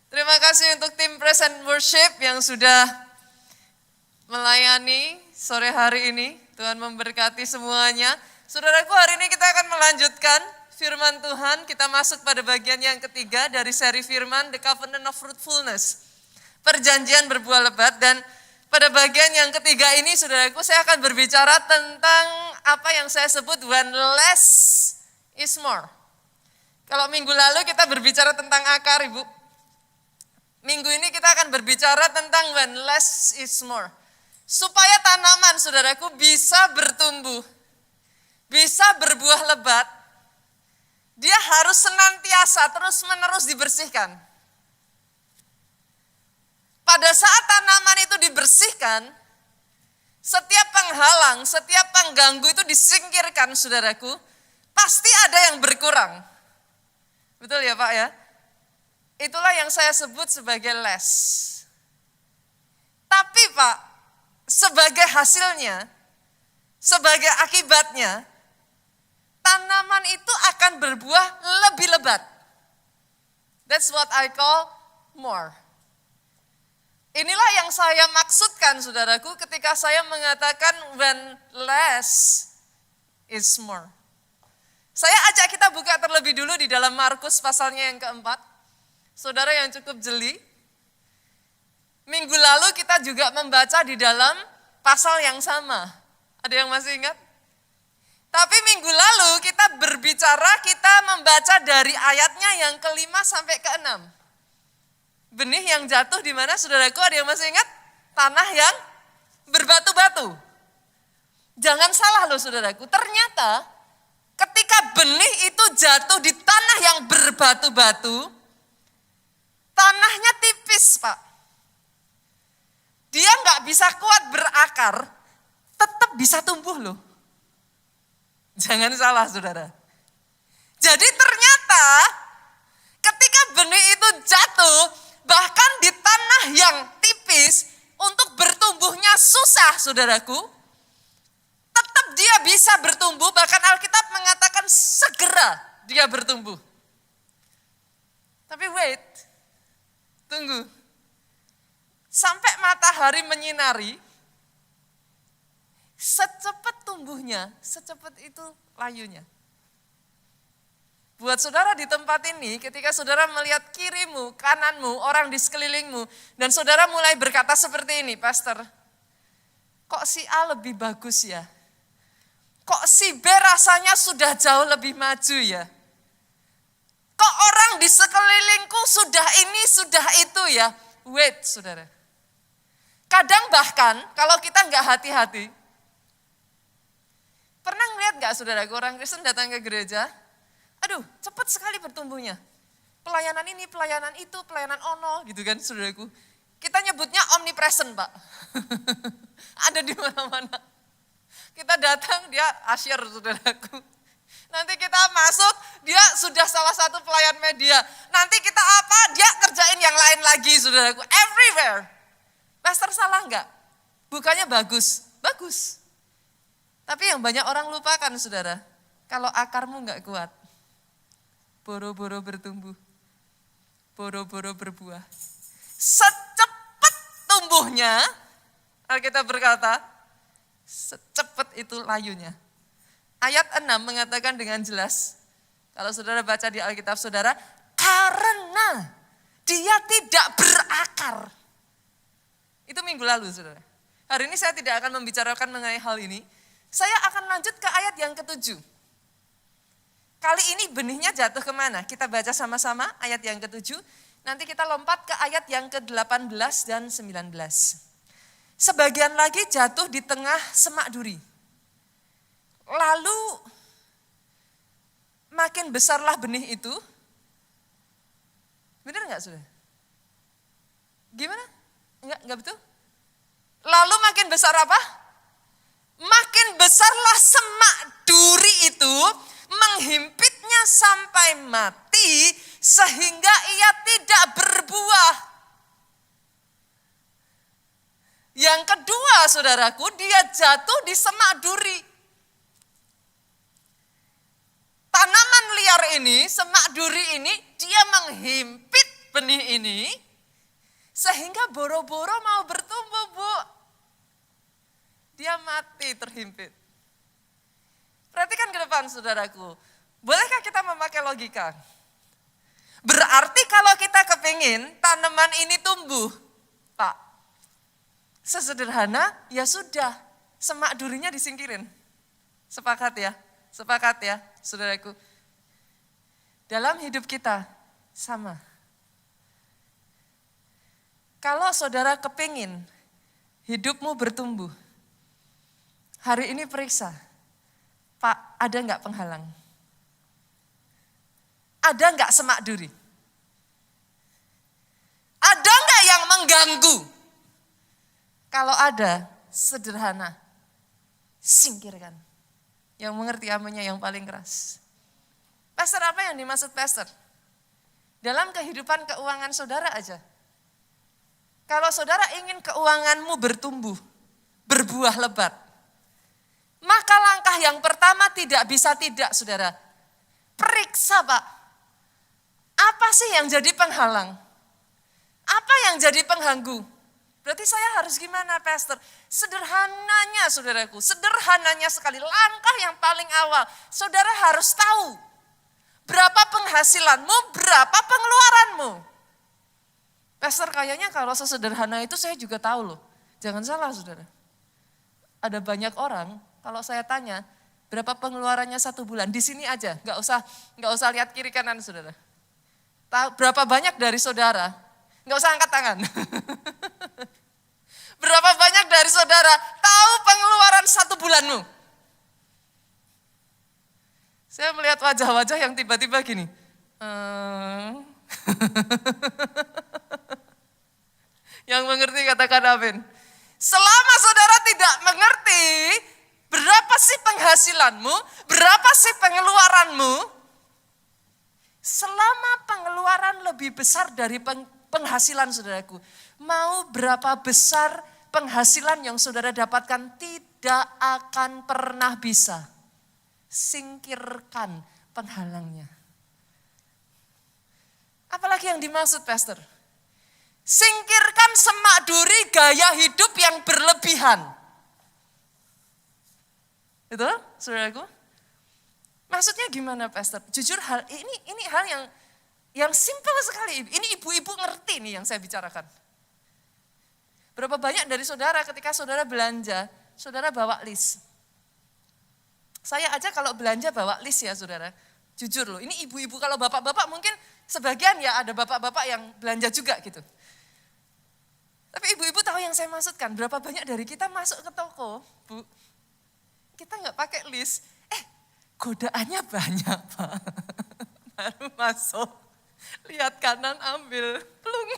Terima kasih untuk tim Present Worship yang sudah melayani sore hari ini. Tuhan memberkati semuanya. Saudaraku, hari ini kita akan melanjutkan firman Tuhan. Kita masuk pada bagian yang ketiga dari seri firman The Covenant of Fruitfulness. Perjanjian berbuah lebat. Dan pada bagian yang ketiga ini, saudaraku, saya akan berbicara tentang apa yang saya sebut when less is more. Kalau minggu lalu kita berbicara tentang akar, Ibu. Minggu ini kita akan berbicara tentang when less is more. Supaya tanaman, saudaraku, bisa bertumbuh, bisa berbuah lebat, dia harus senantiasa terus-menerus dibersihkan. Pada saat tanaman itu dibersihkan, setiap penghalang, setiap pengganggu itu disingkirkan, saudaraku, pasti ada yang berkurang. Betul ya Pak ya? Itulah yang saya sebut sebagai less. Tapi Pak, sebagai hasilnya, sebagai akibatnya, tanaman itu akan berbuah lebih lebat. That's what I call more. Inilah yang saya maksudkan, saudaraku, ketika saya mengatakan when less is more. Saya ajak kita buka terlebih dulu di dalam Markus pasalnya yang keempat. Saudara yang cukup jeli. Minggu lalu kita juga membaca di dalam pasal yang sama. Ada yang masih ingat? Tapi minggu lalu kita berbicara, kita membaca dari ayatnya yang ke-5 sampai ke-6. Benih yang jatuh di mana, saudaraku, ada yang masih ingat? Tanah yang berbatu-batu. Jangan salah loh, saudaraku. Ternyata ketika benih itu jatuh di tanah yang berbatu-batu, tanahnya tipis, Pak. Dia nggak bisa kuat berakar, tetap bisa tumbuh loh. Jangan salah, saudara. Jadi ternyata ketika benih itu jatuh, bahkan di tanah yang tipis, untuk bertumbuhnya susah, saudaraku, tetap dia bisa bertumbuh, bahkan Alkitab mengatakan segera dia bertumbuh. Tapi wait, tunggu. Sampai matahari menyinari, secepat tumbuhnya, secepat itu layunya. Buat saudara di tempat ini, ketika saudara melihat kirimu, kananmu, orang di sekelilingmu, dan saudara mulai berkata seperti ini, Pastor, kok si A lebih bagus ya? Kok si B rasanya sudah jauh lebih maju ya? Kok orang di sekelilingku sudah ini, sudah itu ya? Wait, saudara. Kadang bahkan kalau kita nggak hati-hati, pernah ngeliat nggak saudara, orang Kristen datang ke gereja, aduh cepat sekali bertumbuhnya. Pelayanan ini, pelayanan itu, pelayanan ono gitu kan saudaraku. Kita nyebutnya omnipresent Pak. Ada di mana-mana. Kita datang, dia asyir saudaraku. Nanti kita masuk, dia sudah salah satu pelayan media. Nanti kita apa, dia kerjain yang lain lagi saudaraku. Everywhere. Pastor salah enggak? Bukannya bagus? Bagus. Tapi yang banyak orang lupakan saudara, kalau akarmu enggak kuat, boro-boro bertumbuh, boro-boro berbuah. Secepat tumbuhnya, Alkitab berkata, secepat itu layunya. Ayat 6 mengatakan dengan jelas, kalau saudara baca di Alkitab saudara, karena dia tidak berakar. Itu minggu lalu saudara. Hari ini saya tidak akan membicarakan mengenai hal ini. Saya akan lanjut ke ayat yang ke-7. Kali ini benihnya jatuh kemana? Kita baca sama-sama ayat yang ke-7. Nanti kita lompat ke ayat yang ke-18 dan 19. Sebagian lagi jatuh di tengah semak duri. Lalu makin besarlah benih itu. Benar enggak saudara? Gimana? Enggak betul? Lalu makin besar apa? Makin besarlah semak duri itu, menghimpitnya sampai mati, sehingga ia tidak berbuah. Yang kedua saudaraku, dia jatuh di semak duri. Tanaman liar ini, semak duri ini, dia menghimpit benih ini sehingga boro-boro mau bertumbuh, Bu. Dia mati terhimpit. Perhatikan ke depan, saudaraku. Bolehkah kita memakai logika? Berarti kalau kita kepingin tanaman ini tumbuh, Pak, sesederhana ya sudah, semak durinya disingkirin. Sepakat ya, saudaraku. Dalam hidup kita sama. Kalau saudara kepingin hidupmu bertumbuh, hari ini periksa, Pak, ada enggak penghalang? Ada enggak semak duri? Ada enggak yang mengganggu? Kalau ada, sederhana, singkirkan. Yang mengerti amennya yang paling keras. Pastor, apa yang dimaksud pastor? Dalam kehidupan keuangan saudara aja. Kalau saudara ingin keuanganmu bertumbuh, berbuah lebat, maka langkah yang pertama tidak bisa tidak, saudara. Periksa, Pak. Apa sih yang jadi penghalang? Apa yang jadi pengganggu? Berarti saya harus gimana, pastor? Sederhananya, saudaraku, sederhananya sekali. Langkah yang paling awal, saudara harus tahu berapa penghasilanmu, berapa pengeluaranmu. Pastor, kayaknya kalau sesederhana itu saya juga tahu loh. Jangan salah, saudara. Ada banyak orang, kalau saya tanya, berapa pengeluarannya 1 bulan? Di sini aja, nggak usah lihat kiri kanan, saudara. Tahu berapa banyak dari saudara? Nggak usah angkat tangan. Berapa banyak dari saudara tahu pengeluaran 1 bulanmu? Saya melihat wajah-wajah yang tiba-tiba gini. Yang mengerti katakan amin. Selama saudara tidak mengerti berapa sih penghasilanmu, berapa sih pengeluaranmu, selama pengeluaran lebih besar dari penghasilan saudaraku, mau berapa besar penghasilan yang saudara dapatkan tidak akan pernah bisa. Singkirkan penghalangnya. Apalagi yang dimaksud, pastor? Singkirkan semak duri gaya hidup yang berlebihan. Itu, saudaraku? Maksudnya gimana, pastor? Jujur hal ini hal yang simpel sekali. Ini ibu-ibu ngerti nih yang saya bicarakan. Berapa banyak dari saudara ketika saudara belanja, saudara bawa list. Saya aja kalau belanja bawa list ya, saudara. Jujur loh, ini ibu-ibu, kalau bapak-bapak mungkin sebagian ya ada bapak-bapak yang belanja juga gitu. Tapi ibu-ibu tahu yang saya maksudkan, berapa banyak dari kita masuk ke toko, Bu, kita nggak pakai list, godaannya banyak, Pak. Baru masuk, lihat kanan ambil, plung.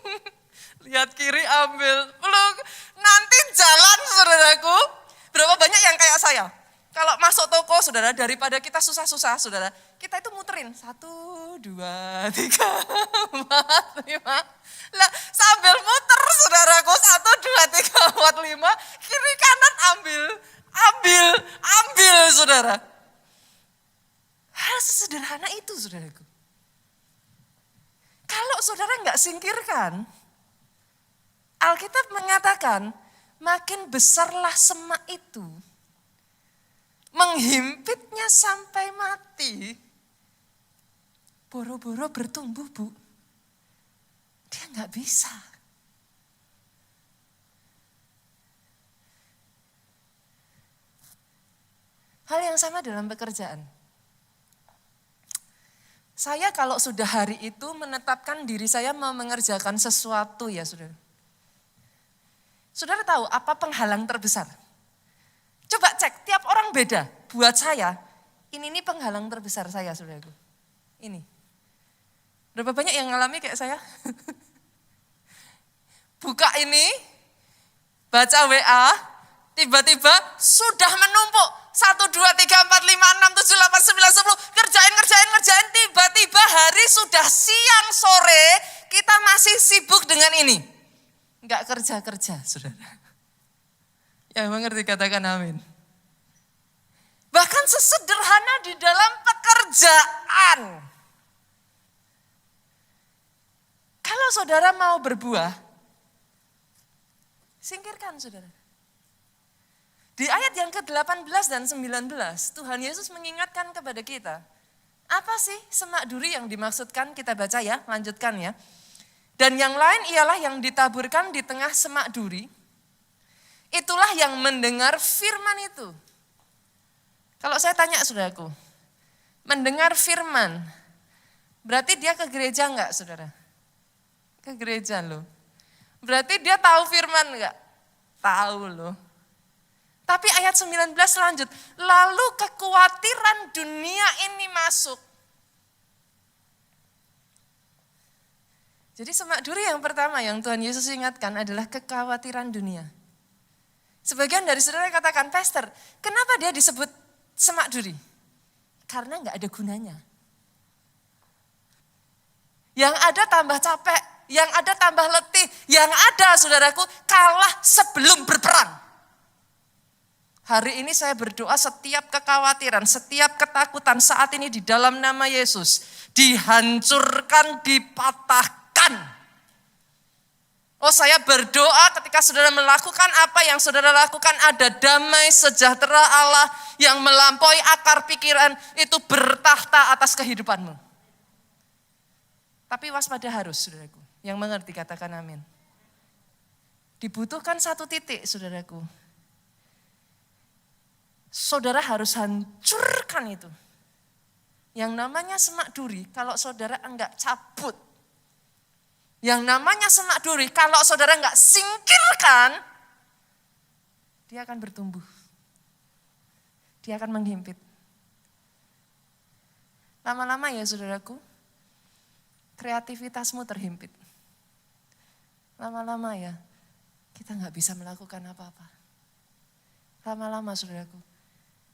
Lihat kiri ambil, plung. Nanti jalan, saudaraku, berapa banyak yang kayak saya. Kalau masuk toko, saudara, daripada kita susah-susah, saudara, kita itu muterin. 1, 2, 3, 4, 5. Lah, sambil muter, saudaraku, 1, 2, 3, 4, 5. Kiri kanan ambil, saudara. Hal sesederhana itu, saudaraku. Kalau saudara nggak singkirkan, Alkitab mengatakan, makin besarlah semak itu, menghimpitnya sampai mati, boro-boro bertumbuh, Bu. Dia nggak bisa. Hal yang sama dalam pekerjaan. Saya kalau sudah hari itu menetapkan diri saya mau mengerjakan sesuatu ya, saudara. Saudara tahu apa penghalang terbesar? Coba cek, tiap orang beda. Buat saya, ini penghalang terbesar saya, saudaraku. Ini. Berapa banyak yang ngalami kayak saya? Buka ini, baca WA, tiba-tiba sudah menumpuk. 1, 2, 3, 4, 5, 6, 7, 8, 9, 10. Kerjain. Tiba-tiba hari sudah siang sore, kita masih sibuk dengan ini. Enggak kerja-kerja, saudara. Yang mengerti katakan amin. Bahkan sesederhana di dalam pekerjaan. Kalau saudara mau berbuah, singkirkan saudara. Di ayat yang ke-18 dan 19, Tuhan Yesus mengingatkan kepada kita, apa sih semak duri yang dimaksudkan? Kita baca ya, lanjutkan ya. Dan yang lain ialah yang ditaburkan di tengah semak duri, itulah yang mendengar firman itu. Kalau saya tanya saudaraku, mendengar firman, berarti dia ke gereja enggak saudara? Ke gereja loh. Berarti dia tahu firman enggak? Tahu loh. Tapi ayat 19 lanjut, lalu kekhawatiran dunia ini masuk. Jadi semak duri yang pertama yang Tuhan Yesus ingatkan adalah kekhawatiran dunia. Sebagian dari saudara katakan, Pastor, kenapa dia disebut semak duri? Karena enggak ada gunanya. Yang ada tambah capek, yang ada tambah letih, yang ada saudaraku kalah sebelum berperang. Hari ini saya berdoa setiap kekhawatiran, setiap ketakutan saat ini di dalam nama Yesus dihancurkan, dipatahkan. Oh, saya berdoa ketika saudara melakukan apa yang saudara lakukan, ada damai sejahtera Allah yang melampaui akar pikiran itu bertahta atas kehidupanmu. Tapi waspada harus, saudaraku. Yang mengerti katakan amin. Dibutuhkan satu titik, saudaraku. Saudara harus hancurkan itu. Yang namanya semak duri, kalau saudara enggak cabut. Yang namanya semak duri, kalau saudara enggak singkirkan, dia akan bertumbuh. Dia akan menghimpit. Lama-lama ya saudaraku, kreativitasmu terhimpit. Lama-lama ya, kita enggak bisa melakukan apa-apa. Lama-lama saudaraku,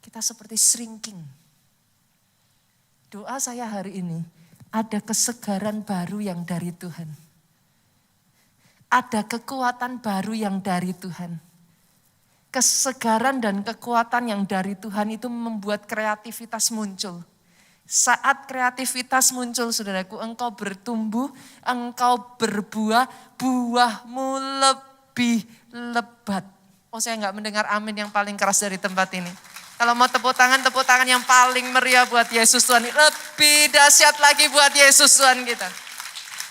kita seperti shrinking. Doa saya hari ini, ada kesegaran baru yang dari Tuhan. Ada kekuatan baru yang dari Tuhan. Kesegaran dan kekuatan yang dari Tuhan itu membuat kreativitas muncul. Saat kreativitas muncul, saudaraku, engkau bertumbuh, engkau berbuah, buahmu lebih lebat. Oh, saya enggak mendengar amin yang paling keras dari tempat ini. Kalau mau tepuk tangan yang paling meriah buat Yesus Tuhan. Lebih dahsyat lagi buat Yesus Tuhan kita.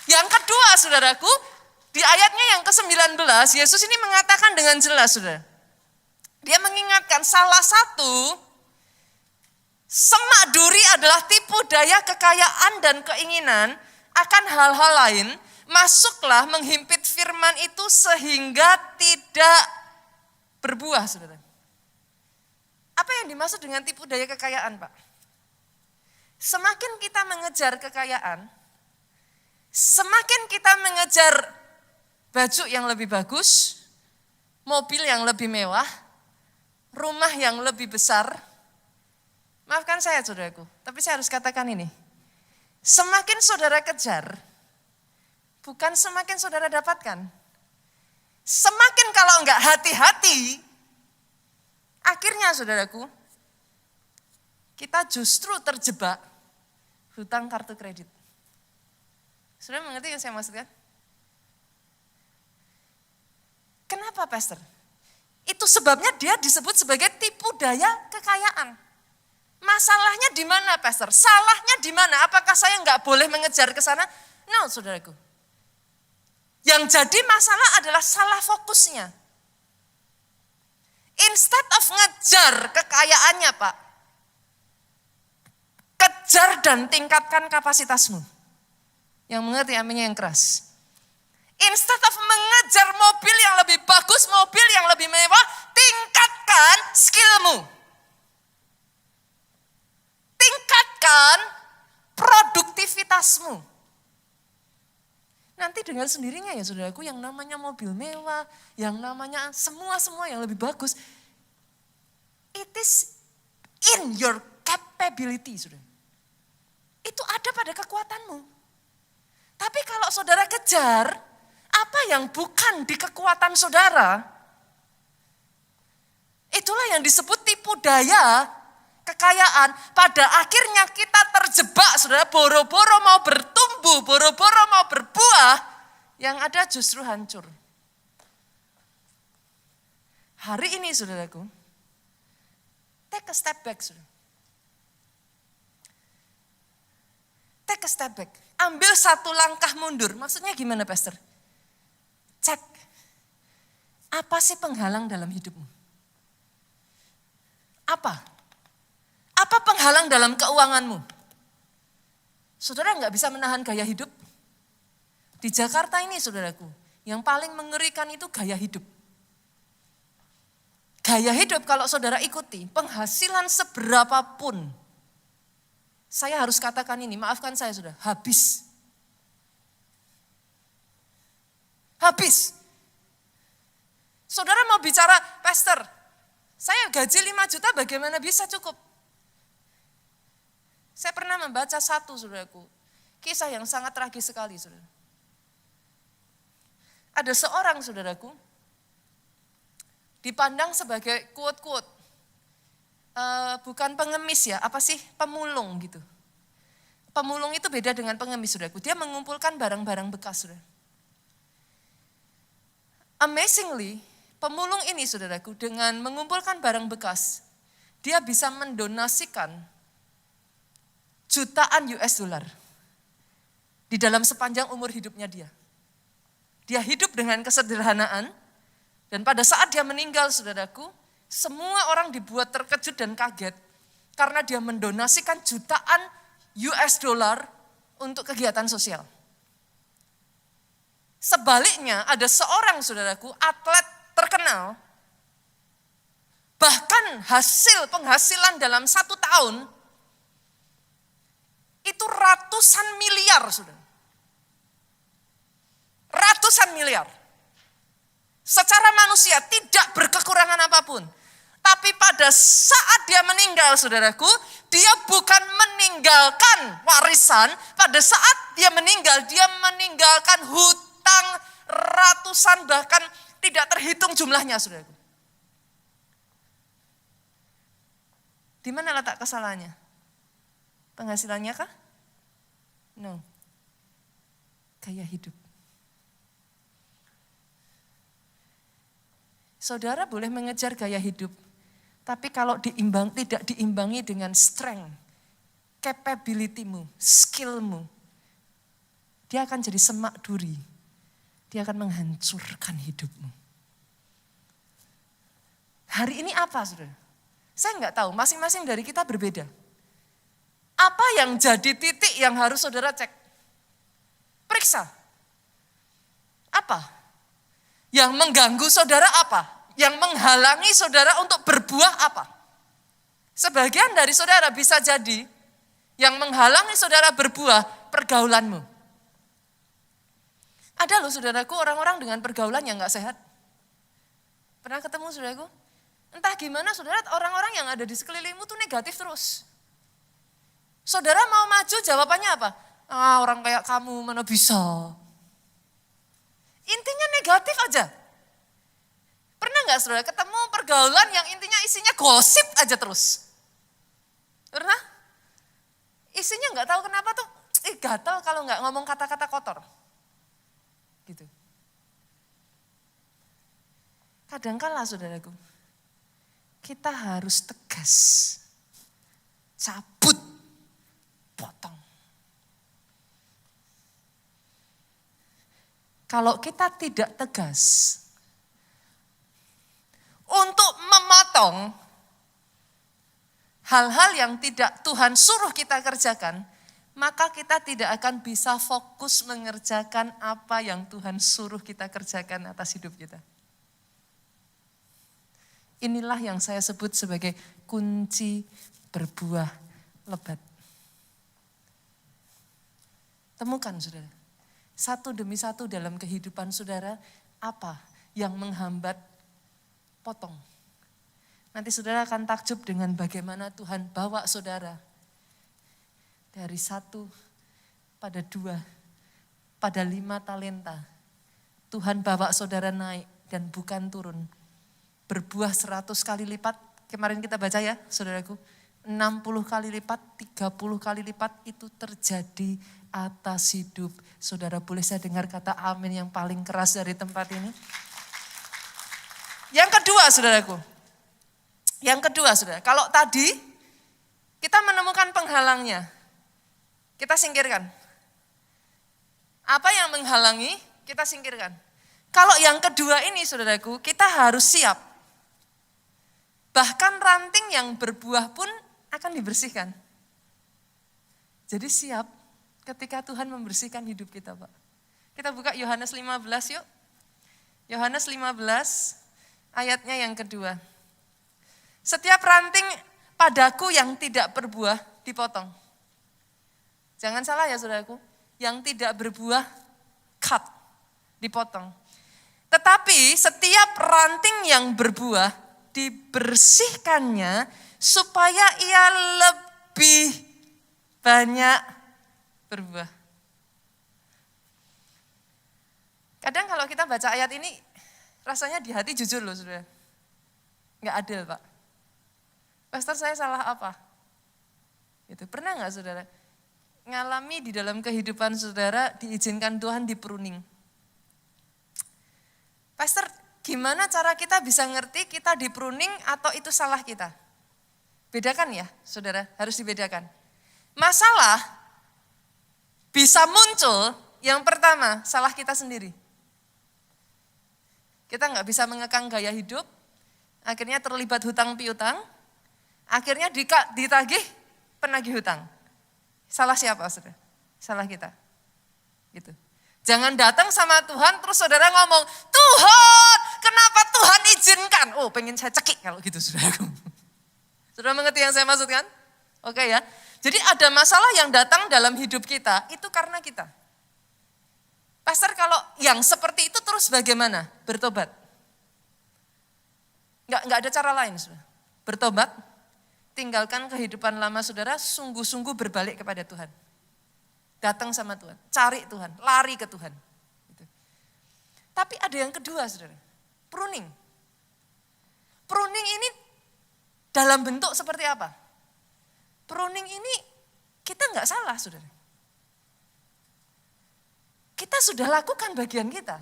Yang kedua saudaraku, di ayatnya yang ke-19, Yesus ini mengatakan dengan jelas saudara. Dia mengingatkan salah satu semak duri adalah tipu daya kekayaan dan keinginan akan hal-hal lain. Masuklah menghimpit firman itu sehingga tidak berbuah saudara. Apa yang dimaksud dengan tipu daya kekayaan, Pak? Semakin kita mengejar kekayaan, semakin kita mengejar baju yang lebih bagus, mobil yang lebih mewah, rumah yang lebih besar. Maafkan saya, saudaraku, tapi saya harus katakan ini. Semakin saudara kejar, bukan semakin saudara dapatkan. Semakin kalau enggak hati-hati, akhirnya saudaraku, kita justru terjebak hutang kartu kredit. Saudara mengerti yang saya maksudkan? Kenapa Pastor? Itu sebabnya dia disebut sebagai tipu daya kekayaan. Masalahnya di mana Pastor? Salahnya di mana? Apakah saya enggak boleh mengejar ke sana? No saudaraku. Yang jadi masalah adalah salah fokusnya. Instead of ngejar kekayaannya Pak, kejar dan tingkatkan kapasitasmu. Yang mengerti aminnya yang keras. Instead of mengejar mobil yang lebih bagus, mobil yang lebih mewah, tingkatkan skillmu. Tingkatkan produktivitasmu. Nanti dengan sendirinya ya saudaraku, yang namanya mobil mewah, yang namanya semua yang lebih bagus, it is in your capability, saudara. Itu ada pada kekuatanmu. Tapi kalau saudara kejar apa yang bukan di kekuatan saudara, itulah yang disebut tipu daya kekayaan. Pada akhirnya kita terjebak, saudara, boro-boro mau bertumbuh, boro-boro mau berbuah, yang ada justru hancur. Hari ini saudaraku, take a step back, saudara. Take a step back. Ambil satu langkah mundur. Maksudnya gimana, Pastor? Cek. Apa sih penghalang dalam hidupmu? Apa? Apa penghalang dalam keuanganmu? Saudara nggak bisa menahan gaya hidup? Di Jakarta ini, saudaraku, yang paling mengerikan itu gaya hidup. Gaya hidup kalau saudara ikuti, penghasilan seberapapun, saya harus katakan ini, maafkan saya sudah, habis. Habis. Saudara mau bicara, Pastor, saya gaji 5 juta bagaimana bisa cukup? Saya pernah membaca satu, saudaraku, kisah yang sangat tragis sekali, saudara. Ada seorang, saudaraku, dipandang sebagai quote-quote, bukan pengemis ya, apa sih, pemulung gitu. Pemulung itu beda dengan pengemis, saudaraku. Dia mengumpulkan barang-barang bekas, saudara. Amazingly, pemulung ini, saudaraku, dengan mengumpulkan barang bekas, dia bisa mendonasikan jutaan US dollar di dalam sepanjang umur hidupnya dia. Dia hidup dengan kesederhanaan, dan pada saat dia meninggal, saudaraku, semua orang dibuat terkejut dan kaget karena dia mendonasikan jutaan US dollar untuk kegiatan sosial. Sebaliknya ada seorang, saudaraku, atlet terkenal, bahkan hasil penghasilan dalam 1 tahun itu ratusan miliar, saudara. Ratusan miliar. Secara manusia tidak berkekurangan apapun. Tapi pada saat dia meninggal, saudaraku, dia bukan meninggalkan warisan. Pada saat dia meninggalkan hutang ratusan, bahkan tidak terhitung jumlahnya, saudaraku. Di mana letak kesalahannya? Penghasilannya kah? No. Gaya hidup. Saudara boleh mengejar gaya hidup, tapi kalau tidak diimbangi dengan strength, capability-mu, skill-mu, dia akan jadi semak duri. Dia akan menghancurkan hidupmu. Hari ini apa, saudara? Saya enggak tahu, masing-masing dari kita berbeda. Apa yang jadi titik yang harus saudara cek? Periksa. Apa? Yang mengganggu saudara apa? Yang menghalangi saudara untuk berbuah apa? Sebagian dari saudara bisa jadi yang menghalangi saudara berbuah pergaulanmu. Ada loh, saudaraku, orang-orang dengan pergaulan yang gak sehat. Pernah ketemu, saudaraku? Entah gimana, saudara, orang-orang yang ada di sekelilingmu tuh negatif terus. Saudara mau maju, jawabannya apa? Orang kayak kamu mana bisa. Intinya negatif aja. Pernah gak, saudara, ketemu pergaulan yang intinya isinya gosip aja terus? Pernah? Isinya gak tahu kenapa tuh, gatal kalau gak ngomong kata-kata kotor. Gitu. Kadangkala, saudaraku, kita harus tegas. Cabut, potong. Kalau kita tidak tegas untuk memotong hal-hal yang tidak Tuhan suruh kita kerjakan, maka kita tidak akan bisa fokus mengerjakan apa yang Tuhan suruh kita kerjakan atas hidup kita. Inilah yang saya sebut sebagai kunci berbuah lebat. Temukan, saudara, satu demi satu dalam kehidupan saudara, apa yang menghambat potong. Nanti saudara akan takjub dengan bagaimana Tuhan bawa saudara dari 1 pada 2 pada 5 talenta. Tuhan bawa saudara naik dan bukan turun. Berbuah 100 kali lipat, kemarin kita baca ya saudaraku, 60 kali lipat, 30 kali lipat itu terjadi atas hidup. Saudara, boleh saya dengar kata amin yang paling keras dari tempat ini? Yang kedua, saudaraku. Yang kedua, saudara. Kalau tadi kita menemukan penghalangnya, kita singkirkan. Apa yang menghalangi, kita singkirkan. Kalau yang kedua ini, saudaraku, kita harus siap. Bahkan ranting yang berbuah pun akan dibersihkan. Jadi siap ketika Tuhan membersihkan hidup kita, Pak. Kita buka Yohanes 15 yuk. Yohanes 15 ayatnya yang kedua. Setiap ranting padaku yang tidak berbuah dipotong. Jangan salah ya saudaraku, yang tidak berbuah cut, dipotong. Tetapi setiap ranting yang berbuah dibersihkannya supaya ia lebih banyak berbuah. Kadang kalau kita baca ayat ini rasanya di hati jujur loh saudara. Enggak adil Pak. Pastor saya salah apa? Gitu. Pernah enggak saudara ngalami di dalam kehidupan saudara diizinkan Tuhan di pruning? Pastor, gimana cara kita bisa ngerti kita di pruning atau itu salah kita? Bedakan ya saudara, harus dibedakan. Masalah bisa muncul yang pertama, salah kita sendiri. Kita nggak bisa mengekang gaya hidup, akhirnya terlibat hutang piutang, akhirnya ditagih penagih hutang. Salah siapa saudara? Salah kita. Gitu. Jangan datang sama Tuhan terus saudara ngomong, Tuhan kenapa Tuhan izinkan? Oh pengen saya cekik kalau gitu saudara. Saudara mengerti yang saya maksudkan? Oke ya. Jadi ada masalah yang datang dalam hidup kita, itu karena kita. Pastor kalau yang seperti itu terus bagaimana? Bertobat. Enggak ada cara lain saudara. Bertobat, tinggalkan kehidupan lama saudara, sungguh-sungguh berbalik kepada Tuhan. Datang sama Tuhan, cari Tuhan, lari ke Tuhan. Gitu. Tapi ada yang kedua saudara, pruning. Pruning ini dalam bentuk seperti apa? Pruning ini kita nggak salah saudara. Kita sudah lakukan bagian kita.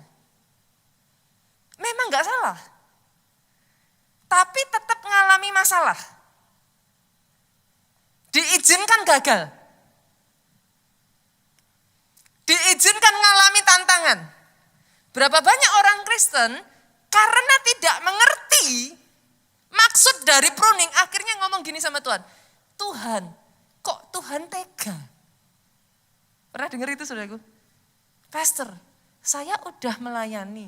Memang nggak salah. Tapi tetap mengalami masalah. Diizinkan gagal. Diizinkan mengalami tantangan. Berapa banyak orang Kristen karena tidak mengerti maksud dari pruning akhirnya ngomong gini sama Tuhan. Tuhan, kok Tuhan tega? Pernah dengar itu saudaraku? Pastor, saya udah melayani.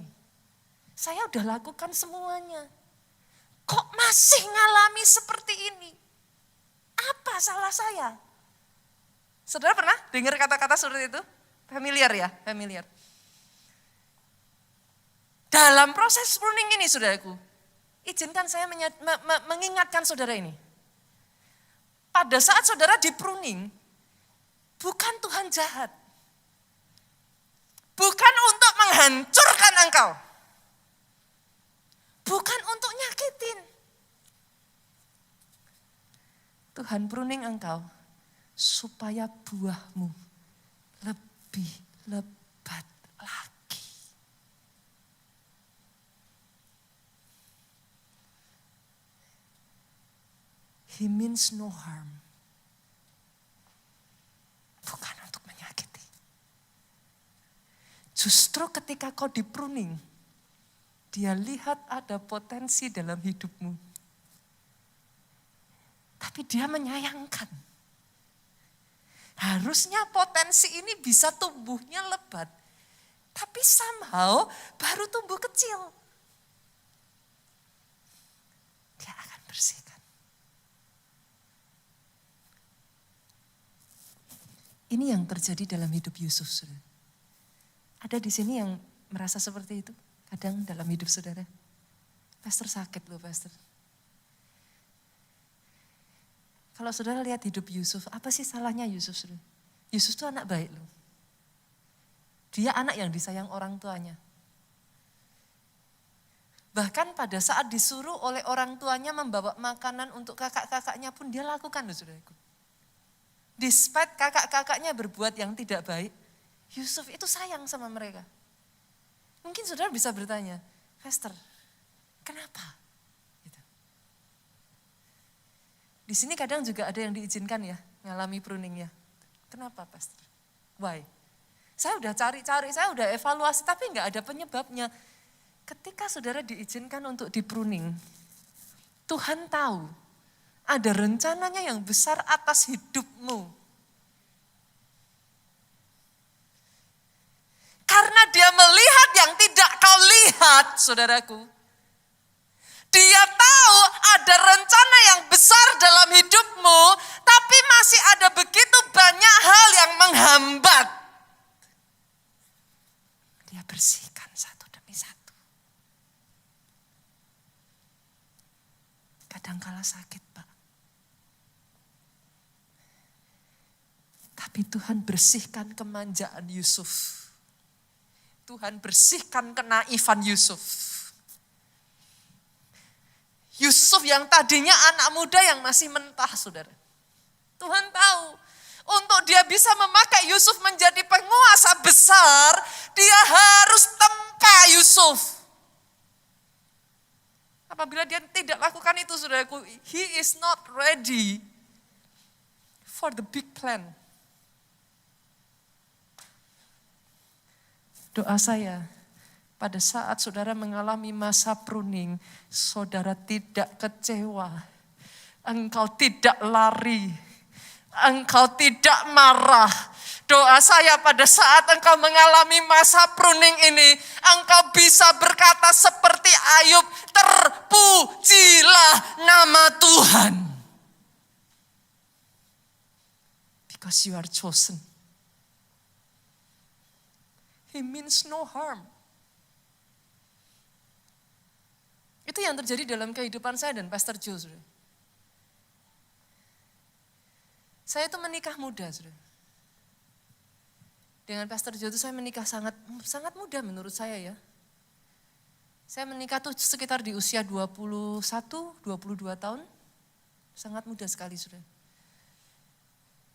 Saya udah lakukan semuanya. Kok masih ngalami seperti ini? Apa salah saya? Saudara pernah dengar kata-kata seperti itu? Familiar ya, familiar. Dalam proses pruning ini saudaraku, izinkan saya mengingatkan saudara ini. Pada saat saudara di pruning, bukan Tuhan jahat. Bukan untuk menghancurkan engkau. Bukan untuk nyakitin. Tuhan pruning engkau supaya buahmu lebih lebat lagi. He means no harm. Bukan untuk menyakiti. Justru ketika kau di pruning, dia lihat ada potensi dalam hidupmu. Tapi dia menyayangkan. Harusnya potensi ini bisa tumbuhnya lebat. Tapi somehow baru tumbuh kecil. Dia akan bersihkan. Ini yang terjadi dalam hidup Yusuf. Saudara. Ada di sini yang merasa seperti itu? Kadang dalam hidup saudara. Pastor sakit loh pastor. Kalau saudara lihat hidup Yusuf, apa sih salahnya Yusuf? Yusuf itu anak baik loh. Dia anak yang disayang orang tuanya. Bahkan pada saat disuruh oleh orang tuanya membawa makanan untuk kakak-kakaknya pun dia lakukan loh saudaraku. Despite kakak-kakaknya berbuat yang tidak baik, Yusuf itu sayang sama mereka. Mungkin saudara bisa bertanya, Pastor, kenapa? Gitu. Di sini kadang juga ada yang diizinkan ya, ngalami pruning ya. Kenapa Pastor? Why? Saya udah cari-cari, saya udah evaluasi, tapi nggak ada penyebabnya. Ketika saudara diizinkan untuk di-pruning, Tuhan tahu ada rencananya yang besar atas hidupmu. Karena dia melihat yang tidak kau lihat, saudaraku. Dia tahu ada rencana yang besar dalam hidupmu, tapi masih ada begitu banyak hal yang menghambat. Dia bersihkan satu demi satu. Kadangkala sakit, Pak. Tapi Tuhan bersihkan kemanjaan Yusuf. Tuhan bersihkan kenaifan Yusuf. Yusuf yang tadinya anak muda yang masih mentah, saudara. Tuhan tahu, untuk dia bisa memakai Yusuf menjadi penguasa besar, dia harus tempa Yusuf. Apabila dia tidak lakukan itu, saudaraku, he is not ready for the big plan. Doa saya, pada saat saudara mengalami masa pruning, saudara tidak kecewa, engkau tidak lari, engkau tidak marah. Doa saya pada saat engkau mengalami masa pruning ini, engkau bisa berkata seperti Ayub, terpujilah nama Tuhan. Because you are chosen. He means no harm. Itu yang terjadi dalam kehidupan saya dan Pastor Joe. Saya itu menikah muda. Dengan Pastor Joe itu saya menikah sangat muda menurut saya ya. Saya menikah tuh sekitar di usia 21, 22 tahun. Sangat muda sekali, saudara.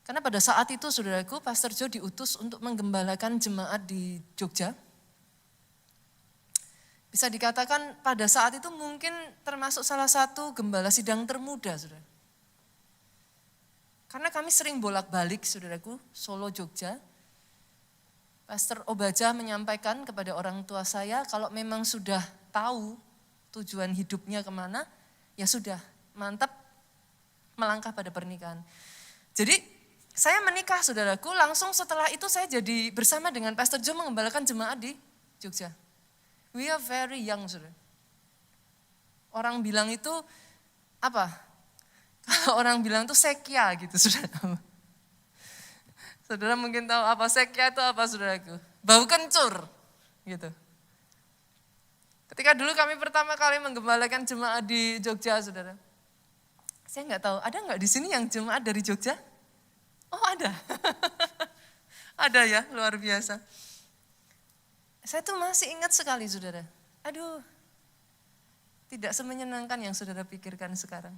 Karena pada saat itu, saudaraku, Pastor Joe diutus untuk menggembalakan jemaat di Jogja. Bisa dikatakan pada saat itu mungkin termasuk salah satu gembala sidang termuda, saudara. Karena kami sering bolak-balik, saudaraku, Solo, Jogja. Pastor Obaja menyampaikan kepada orang tua saya, kalau memang sudah tahu tujuan hidupnya kemana, ya sudah, mantap melangkah pada pernikahan. Jadi, saya menikah, saudaraku, langsung setelah itu saya jadi bersama dengan Pastor Joe mengembalakan jemaat di Jogja. We are very young, saudara. Orang bilang itu, apa? Kalau orang bilang itu sekya gitu, saudara. Saudara mungkin tahu apa sekya itu apa, saudaraku? Bau kencur, gitu. Ketika dulu kami pertama kali menggembalakan jemaat di Jogja, saudara. Saya nggak tahu, ada nggak di sini yang jemaat dari Jogja? Oh ada, ada ya, luar biasa. Saya tuh masih ingat sekali, saudara. Aduh, tidak semenyenangkan yang saudara pikirkan sekarang.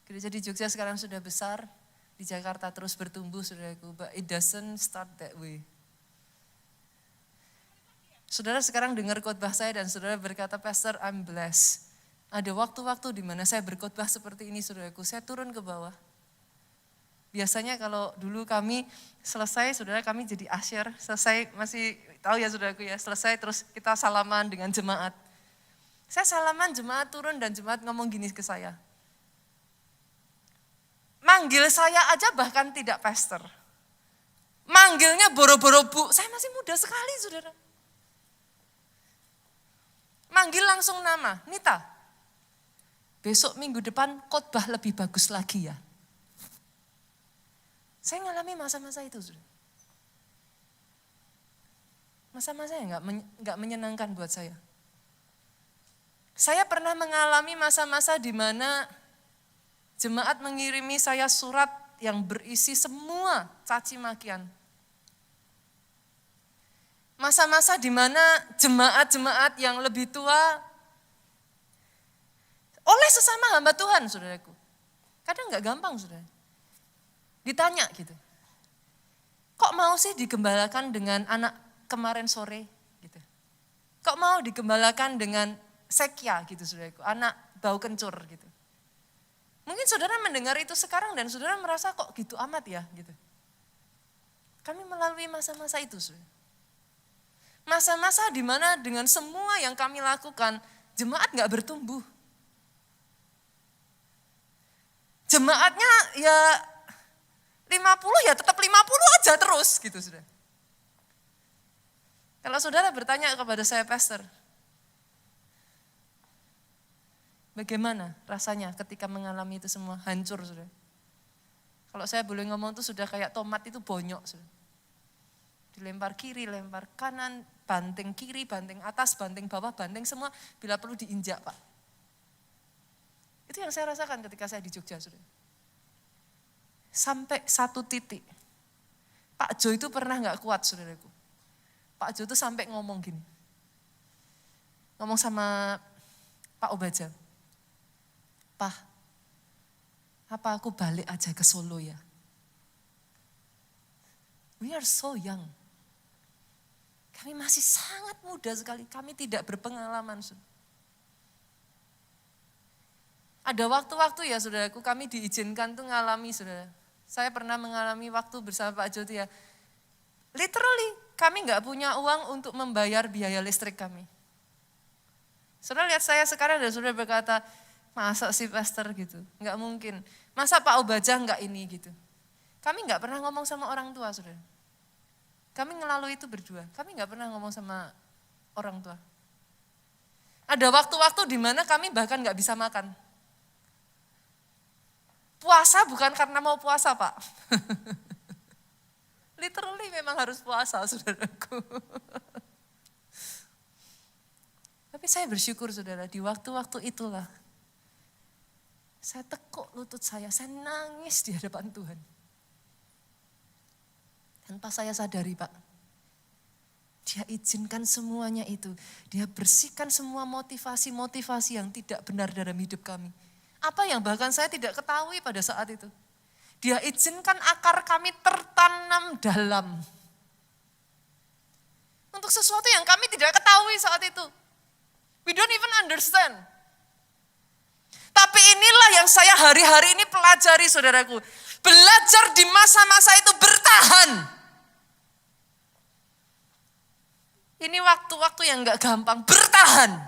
Gereja di Jogja sekarang sudah besar, di Jakarta terus bertumbuh, saudaraku. But it doesn't start that way. Saudara sekarang dengar khotbah saya dan saudara berkata, Pastor, I'm blessed. Ada waktu-waktu di mana saya berkhotbah seperti ini, saudaraku. Saya turun ke bawah. Biasanya kalau dulu kami selesai, saudara kami jadi asyir, selesai masih tahu ya saudaraku ya, selesai terus kita salaman dengan jemaat. Saya salaman jemaat turun dan jemaat ngomong gini ke saya. Manggil saya aja bahkan tidak pastor. Manggilnya boro-boro bu, saya masih muda sekali saudara. Manggil langsung nama, Nita. Besok minggu depan khotbah lebih bagus lagi ya. Saya ngalami masa-masa itu, saudara. Masa-masa yang nggak menyenangkan buat saya. Saya pernah mengalami masa-masa di mana jemaat mengirimi saya surat yang berisi semua caci makian. Masa-masa di mana jemaat-jemaat yang lebih tua oleh sesama hamba Tuhan, saudaraku. Kadang nggak gampang, saudara. Ditanya gitu. Kok mau sih digembalakan dengan anak kemarin sore gitu. Kok mau digembalakan dengan Sekia gitu saudaraku, anak bau kencur gitu. Mungkin saudara mendengar itu sekarang dan saudara merasa kok gitu amat ya gitu. Kami melalui masa-masa itu saudara. Masa-masa di mana dengan semua yang kami lakukan, jemaat gak bertumbuh. Jemaatnya ya 50 ya tetap 50 aja terus gitu sudah. Kalau saudara bertanya kepada saya pastor, bagaimana rasanya ketika mengalami itu semua? Hancur sudah. Kalau saya boleh ngomong itu sudah kayak tomat itu bonyok sudah. Dilempar kiri, lempar kanan, banting kiri, banting atas, banting bawah, banting semua, bila perlu diinjak Pak. Itu yang saya rasakan ketika saya di Jogja sudah. Sampai satu titik, Pak Jo itu pernah gak kuat saudaraku. Pak Jo itu sampai ngomong gini, ngomong sama Pak Obaja, Pak, apa aku balik aja ke Solo ya? We are so young. Kami masih sangat muda sekali, kami tidak berpengalaman. Ada waktu-waktu ya saudaraku, kami diizinkan tuh ngalami saudara. Saya pernah mengalami waktu bersama Pak Joti ya. Literally, kami gak punya uang untuk membayar biaya listrik kami. Saudara lihat saya sekarang dan saudara berkata, masa sih pastor gitu, gak mungkin. Masa Pak Obaja gak ini gitu. Kami gak pernah ngomong sama orang tua saudara. Kami ngelalui itu berdua, kami gak pernah ngomong sama orang tua. Ada waktu-waktu di mana kami bahkan gak bisa makan. Puasa bukan karena mau puasa Pak. Literally memang harus puasa saudaraku. Tapi saya bersyukur saudara, di waktu-waktu itulah saya tekuk lutut saya nangis di hadapan Tuhan. Tanpa saya sadari Pak, Dia izinkan semuanya itu. Dia bersihkan semua motivasi-motivasi yang tidak benar dalam hidup kami. Apa yang bahkan saya tidak ketahui pada saat itu. Dia izinkan akar kami tertanam dalam. Untuk sesuatu yang kami tidak ketahui saat itu. We don't even understand. Tapi inilah yang saya hari-hari ini pelajari saudaraku. Belajar di masa-masa itu bertahan. Ini waktu-waktu yang gak gampang, bertahan.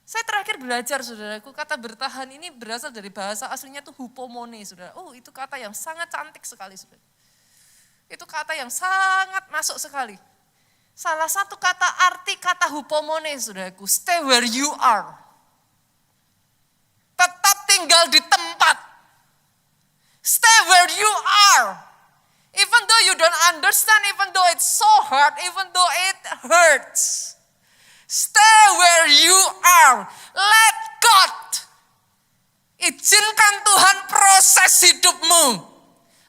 Saya terakhir belajar saudaraku, kata bertahan ini berasal dari bahasa aslinya tuh hupomone saudara. Oh itu kata yang sangat cantik sekali saudara. Itu kata yang sangat masuk sekali. Salah satu kata arti kata hupomone saudaraku, stay where you are. Tetap tinggal di tempat. Stay where you are. Even though you don't understand, even though it's so hard, even though it hurts. Stay where you are. Let God. Izinkan Tuhan proses hidupmu.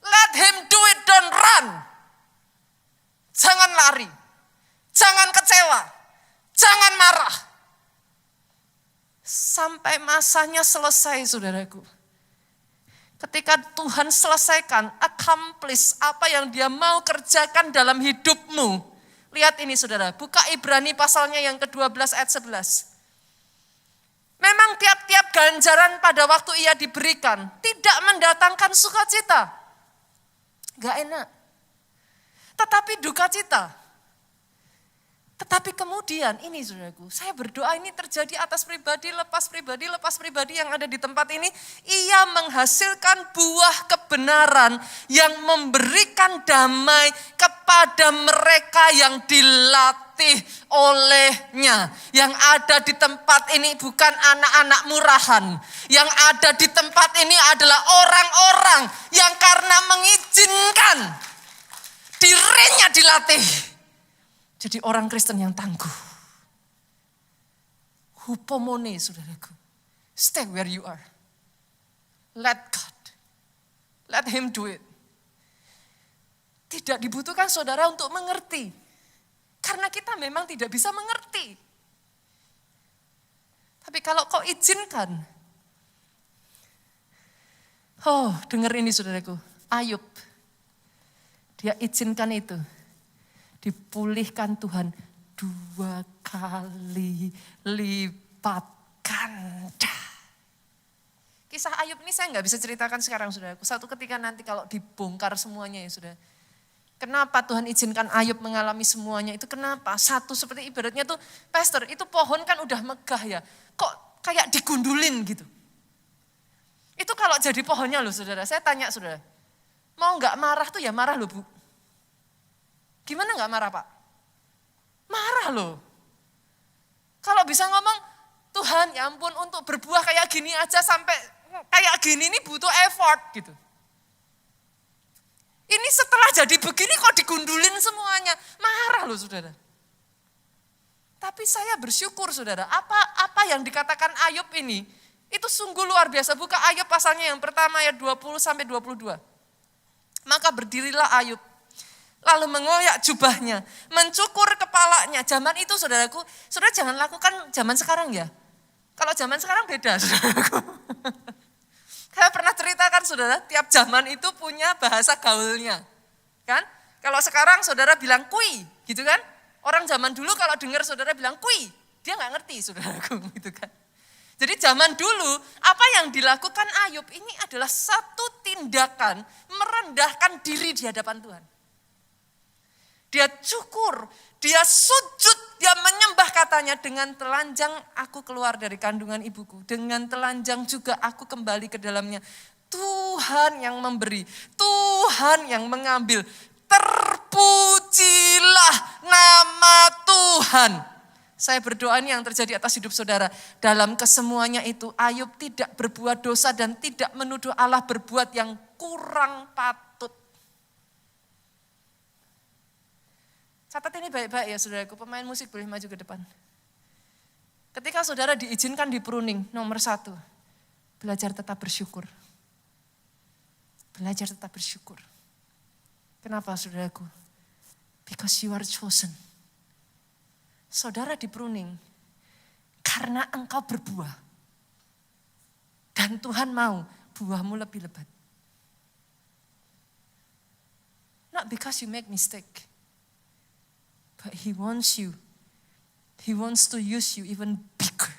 Let Him do it, don't run. Jangan lari. Jangan kecewa. Jangan marah. Sampai masanya selesai saudaraku. Ketika Tuhan selesaikan, accomplish apa yang Dia mau kerjakan dalam hidupmu. Lihat ini saudara, buka Ibrani pasalnya yang ke-12 ayat 11. Memang tiap-tiap ganjaran pada waktu ia diberikan tidak mendatangkan sukacita. Gak enak. Tetapi duka cita. Tetapi kemudian ini saudaraku, saya berdoa ini terjadi atas pribadi, lepas pribadi yang ada di tempat ini. Ia menghasilkan buah kebenaran yang memberikan damai kepada mereka yang dilatih olehnya. Yang ada di tempat ini bukan anak-anak murahan. Yang ada di tempat ini adalah orang-orang yang karena mengizinkan dirinya dilatih. Jadi orang Kristen yang tangguh. Hupomone saudaraku. Stay where you are. Let God. Let Him do it. Tidak dibutuhkan saudara untuk mengerti. Karena kita memang tidak bisa mengerti. Tapi kalau kau izinkan. Oh, dengar ini saudaraku. Ayub, dia izinkan itu. Dipulihkan Tuhan 2 kali lipat ganda. Kisah Ayub ini saya nggak bisa ceritakan sekarang saudaraku. Satu ketika nanti kalau dibongkar semuanya ya saudara. Kenapa Tuhan izinkan Ayub mengalami semuanya itu kenapa? Satu seperti ibaratnya tuh, pastor itu pohon kan udah megah ya. Kok kayak digundulin gitu. Itu kalau jadi pohonnya loh saudara. Saya tanya saudara, mau nggak marah tuh ya marah loh Bu. Gimana nggak marah Pak? Marah loh. Kalau bisa ngomong, Tuhan ya ampun untuk berbuah kayak gini aja sampai kayak gini ini butuh effort gitu. Ini setelah jadi begini kok digundulin semuanya. Marah loh saudara. Tapi saya bersyukur saudara, apa yang dikatakan Ayub ini, itu sungguh luar biasa. Buka Ayub pasalnya yang pertama ayat 20 sampai 22. Maka berdirilah Ayub, lalu mengoyak jubahnya, mencukur kepalanya. Zaman itu saudaraku, saudara jangan lakukan zaman sekarang ya. Kalau zaman sekarang beda saudaraku. Saya pernah ceritakan saudara, tiap zaman itu punya bahasa gaulnya. Kan? Kalau sekarang saudara bilang kui, gitu kan? Orang zaman dulu kalau dengar saudara bilang kui, dia nggak ngerti saudaraku gitu kan. Jadi zaman dulu apa yang dilakukan Ayub ini adalah satu tindakan merendahkan diri di hadapan Tuhan. Dia cukur, dia sujud, dia menyembah katanya, dengan telanjang aku keluar dari kandungan ibuku. Dengan telanjang juga aku kembali ke dalamnya. Tuhan yang memberi, Tuhan yang mengambil. Terpujilah nama Tuhan. Saya berdoa ini yang terjadi atas hidup saudara. Dalam kesemuanya itu Ayub tidak berbuat dosa dan tidak menuduh Allah berbuat yang kurang patut. Catat ini baik-baik ya saudaraku, pemain musik boleh maju ke depan. Ketika saudara diizinkan di pruning, nomor 1, belajar tetap bersyukur. Belajar tetap bersyukur. Kenapa saudaraku? Because you are chosen. Saudara di pruning karena engkau berbuah. Dan Tuhan mau buahmu lebih lebat. Not because you make mistake. But He wants you. He wants to use you even bigger.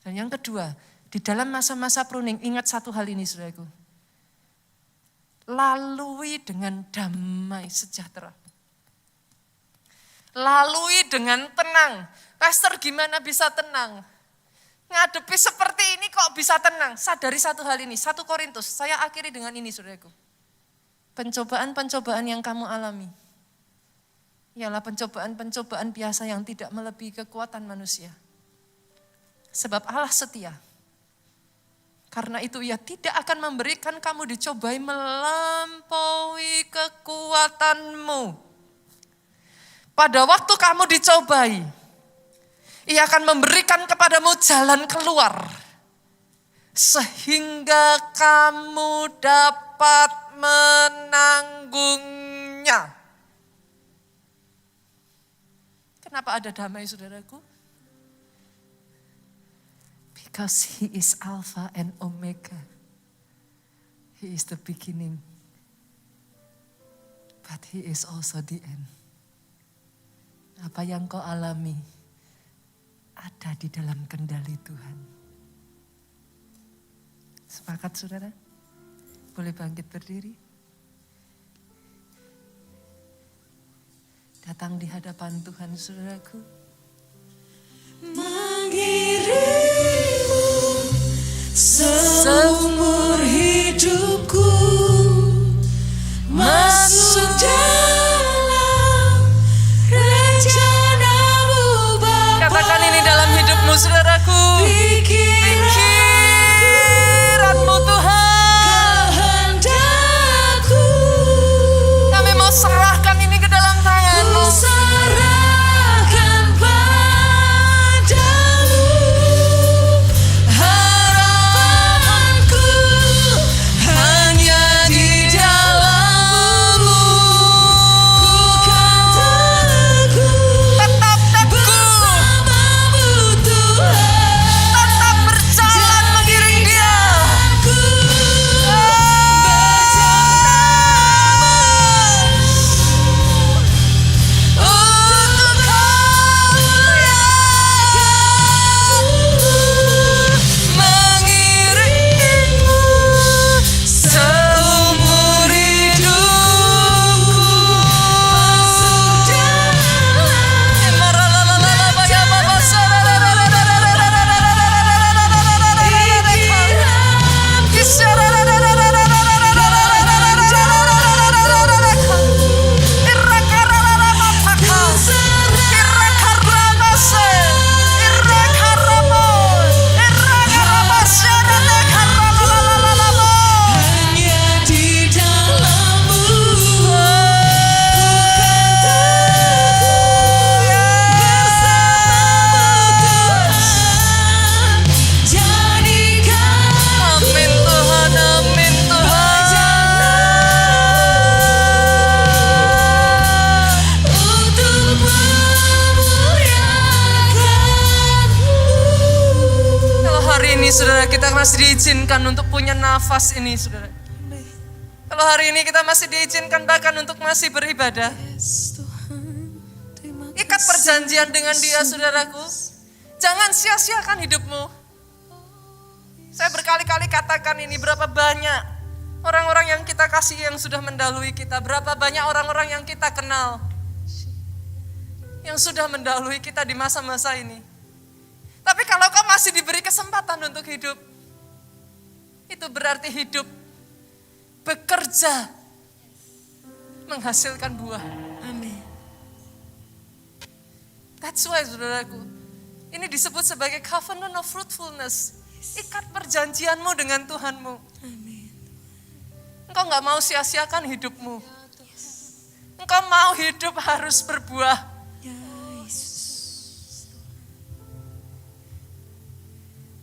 Dan yang kedua, di dalam masa-masa pruning, ingat satu hal ini saudaraku. Lalui dengan damai sejahtera. Lalui dengan tenang. Pastor gimana bisa tenang? Ngadepi seperti ini kok bisa tenang? Sadari satu hal ini, 1 Korintus. Saya akhiri dengan ini saudaraku. Pencobaan-pencobaan yang kamu alami ialah pencobaan-pencobaan biasa yang tidak melebihi kekuatan manusia. Sebab Allah setia. Karena itu Ia tidak akan memberikan kamu dicobai melampaui kekuatanmu. Pada waktu kamu dicobai, Ia akan memberikan kepadamu jalan keluar. Sehingga kamu dapat menanggungnya. Kenapa ada damai saudaraku? Because He is Alpha and Omega. He is the beginning. But He is also the end. Apa yang kau alami ada di dalam kendali Tuhan. Sepakat saudara? Boleh bangkit berdiri? Datang di hadapan Tuhan saudaraku. Mengirimmu seumur hidupku masuk dalam rencana-Mu Bapa. Katakan ini dalam hidupmu saudaraku. Pikiranmu Tuhan. Serahkan ini ke dalam tangan-Mu. Serahkan padamu. ini saudara kita masih diizinkan untuk punya nafas ini saudara. Kalau hari ini kita masih diizinkan bahkan untuk masih beribadah. Ikat perjanjian dengan Dia saudaraku. Jangan sia-siakan hidupmu. Saya berkali-kali katakan ini, berapa banyak orang-orang yang kita kasih yang sudah mendahului kita. Berapa banyak orang-orang yang kita kenal yang sudah mendahului kita di masa-masa ini. Tapi kalau kau masih diberi kesempatan untuk hidup, itu berarti hidup bekerja menghasilkan buah. Amin. That's why saudaraku, ini disebut sebagai covenant of fruitfulness. Ikat perjanjianmu dengan Tuhanmu. Amin. Engkau gak mau sia-siakan hidupmu. Engkau mau hidup harus berbuah. Ya Yesus.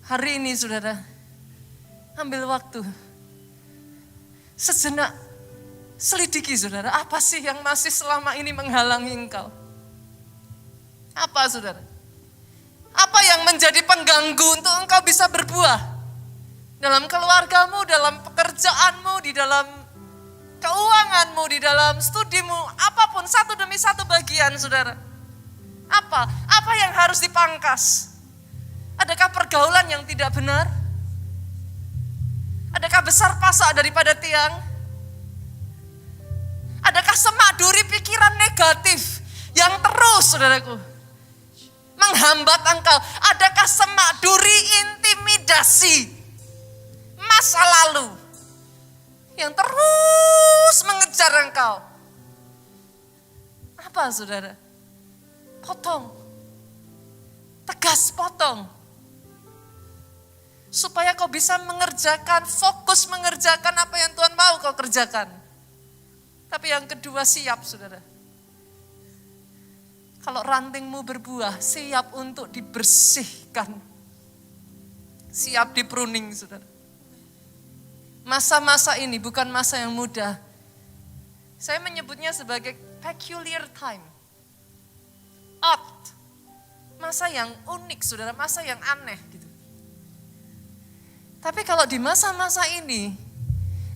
Hari ini saudara, ambil waktu. Sejenak selidiki saudara, apa sih yang masih selama ini menghalangi engkau? Apa saudara? Apa yang menjadi pengganggu untuk engkau bisa berbuah? Dalam keluargamu, dalam pekerjaanmu, di dalam keuanganmu, di dalam studimu, apapun satu demi satu bagian saudara. Apa yang harus dipangkas? Adakah pergaulan yang tidak benar? Adakah besar pasak daripada tiang? Adakah semak duri pikiran negatif yang terus saudaraku menghambat engkau? Adakah semak duri intimidasi masa lalu yang terus mengejar engkau? Apa saudara? Potong. Tegas potong. Supaya kau bisa mengerjakan, fokus mengerjakan apa yang Tuhan mau kau kerjakan. Tapi yang kedua, siap saudara. Kalau rantingmu berbuah, siap untuk dibersihkan. Siap di-pruning saudara. Masa-masa ini bukan masa yang mudah. Saya menyebutnya sebagai peculiar time. Odd. Masa yang unik saudara, masa yang aneh gitu. Tapi kalau di masa-masa ini,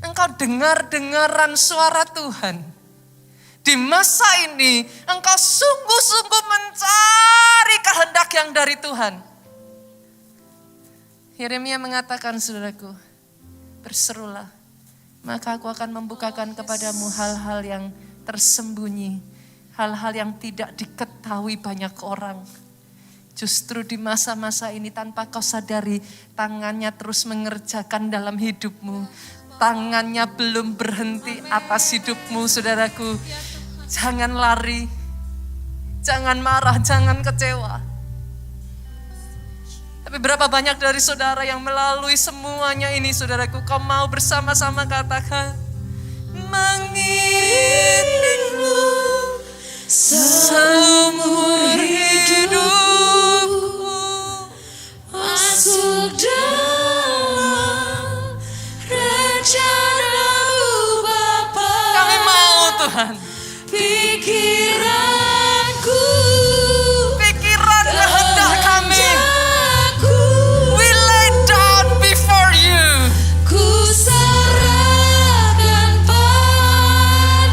engkau dengar-dengaran suara Tuhan. Di masa ini, engkau sungguh-sungguh mencari kehendak yang dari Tuhan. Yeremia mengatakan, saudaraku, berserulah, maka aku akan membukakan kepadamu hal-hal yang tersembunyi, hal-hal yang tidak diketahui banyak orang. Justru di masa-masa ini tanpa kau sadari, tangannya terus mengerjakan dalam hidupmu. Tangannya belum berhenti atas hidupmu saudaraku. Jangan lari, jangan marah, jangan kecewa. Tapi berapa banyak dari saudara yang melalui semuanya ini saudaraku, kau mau bersama-sama katakan, mengiringmu seumur hidup. Masuk dalam rencana-Mu Bapa. Kami mau Tuhan. Pikiranku, Pikiran kehendak kami, aku, we lay down before you. ku serahkan padamu.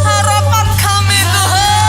Harapan kami Tuhan.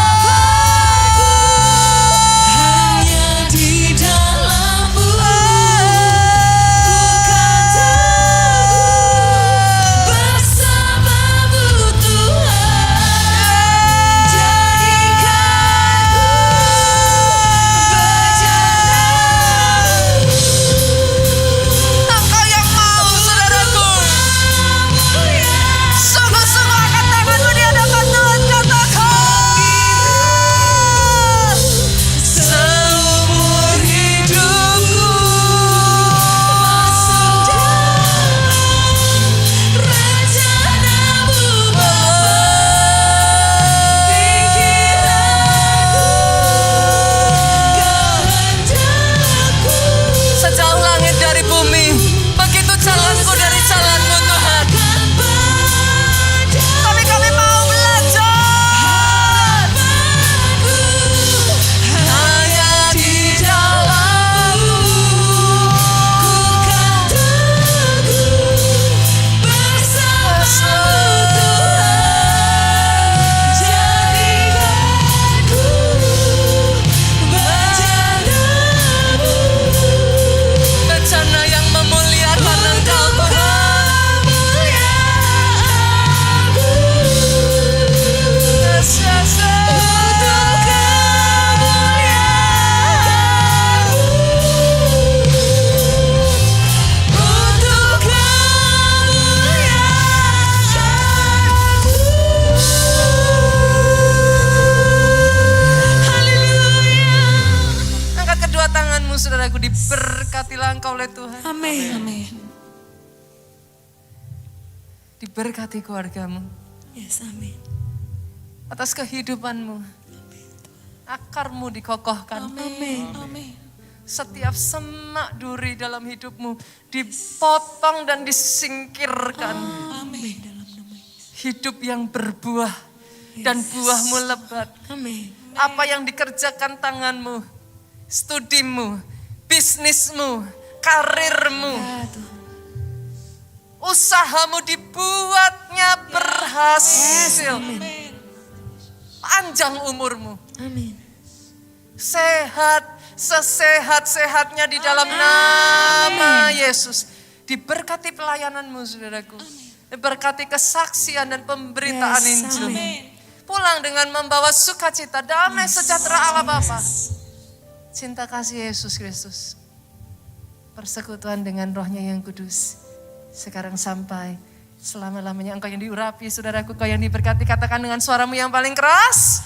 saudaraku, diberkatilah engkau oleh Tuhan. Amin. Amin. Diberkati keluargamu. Yes, amin. Atas kehidupanmu. Akarmu dikokohkan. Amin. Amin. Setiap semak duri dalam hidupmu dipotong dan disingkirkan. Amin. Dalam nama Yesus. Hidup yang berbuah dan buahmu lebat. Amin. Apa yang dikerjakan tanganmu, studimu, bisnismu, karirmu, Ya Tuhan. usahamu dibuatnya berhasil. Panjang umurmu, Amin. sehat, sesehat-sehatnya di dalam nama Yesus. Diberkati pelayananmu, saudaraku. Diberkati kesaksian dan pemberitaan Yes, Injil. amin. Pulang dengan membawa sukacita, damai sejahtera Allah Bapa. Cinta kasih Yesus Kristus. Persekutuan dengan rohnya yang kudus. Sekarang sampai selama-lamanya. Engkau yang diurapi, saudaraku, kau yang diberkati. Katakan dengan suaramu yang paling keras.